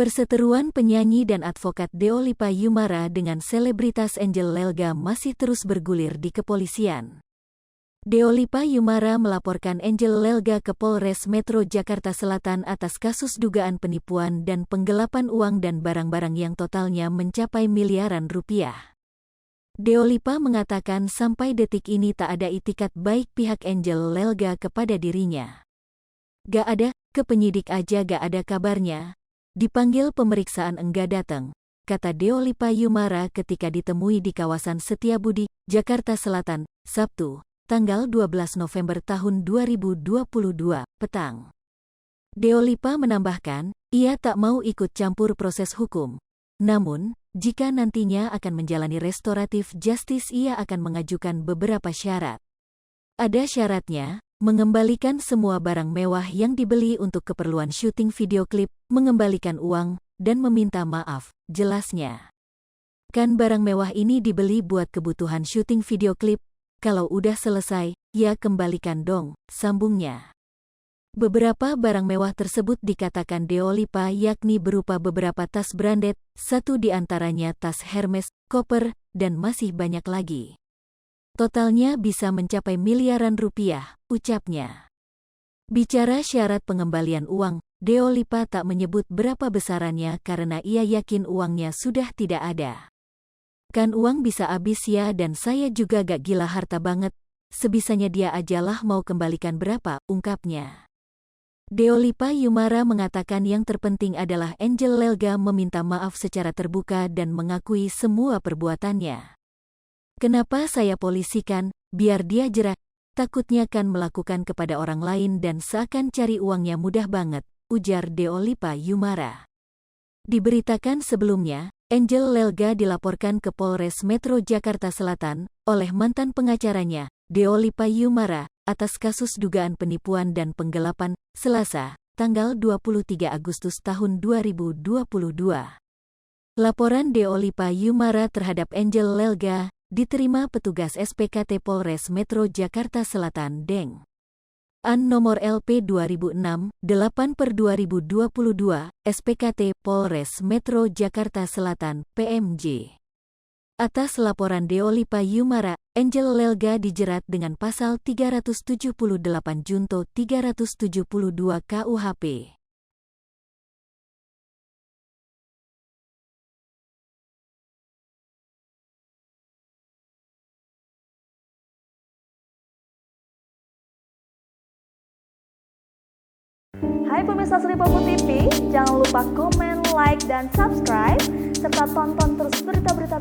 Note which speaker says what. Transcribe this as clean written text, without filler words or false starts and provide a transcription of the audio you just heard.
Speaker 1: Perseteruan penyanyi dan advokat Deolipa Yumara dengan selebritas Angel Lelga masih terus bergulir di kepolisian. Deolipa Yumara melaporkan Angel Lelga ke Polres Metro Jakarta Selatan atas kasus dugaan penipuan dan penggelapan uang dan barang-barang yang totalnya mencapai miliaran rupiah. Deolipa mengatakan sampai detik ini tak ada itikat baik pihak Angel Lelga kepada dirinya. "Gak ada, ke penyidik aja gak ada kabarnya. Dipanggil pemeriksaan enggak datang," kata Deolipa Yumara ketika ditemui di kawasan Setiabudi, Jakarta Selatan, Sabtu, tanggal 12 November tahun 2022, petang. Deolipa menambahkan, ia tak mau ikut campur proses hukum. Namun, jika nantinya akan menjalani restoratif justice ia akan mengajukan beberapa syarat. Ada syaratnya, mengembalikan semua barang mewah yang dibeli untuk keperluan syuting video klip, mengembalikan uang, dan meminta maaf, jelasnya. "Kan barang mewah ini dibeli buat kebutuhan syuting video klip, kalau udah selesai, ya kembalikan dong," sambungnya. Beberapa barang mewah tersebut dikatakan Deolipa yakni berupa beberapa tas branded, satu di antaranya tas Hermes, koper, dan masih banyak lagi. Totalnya bisa mencapai miliaran rupiah, ucapnya. Bicara syarat pengembalian uang, Deolipa tak menyebut berapa besarannya karena ia yakin uangnya sudah tidak ada. "Kan uang bisa habis ya dan saya juga gak gila harta banget, sebisanya dia ajalah mau kembalikan berapa," ungkapnya. Deolipa Yumara mengatakan yang terpenting adalah Angel Lelga meminta maaf secara terbuka dan mengakui semua perbuatannya. "Kenapa saya polisikan, biar dia jerah, takutnya kan melakukan kepada orang lain dan seakan cari uangnya mudah banget," ujar Deolipa Yumara. Diberitakan sebelumnya, Angel Lelga dilaporkan ke Polres Metro Jakarta Selatan oleh mantan pengacaranya, Deolipa Yumara, atas kasus dugaan penipuan dan penggelapan, Selasa, tanggal 23 Agustus tahun 2022. Laporan Deolipa Yumara terhadap Angel Lelga diterima petugas SPKT Polres Metro Jakarta Selatan Deng. An nomor LP 2006-8/2022, SPKT Polres Metro Jakarta Selatan, PMJ. Atas laporan Deolipa Yumara, Angel Lelga dijerat dengan pasal 378 Junto 372 KUHP.
Speaker 2: Hai pemirsa Sri Popo TV, jangan lupa komen, like, dan subscribe, serta tonton terus berita-berita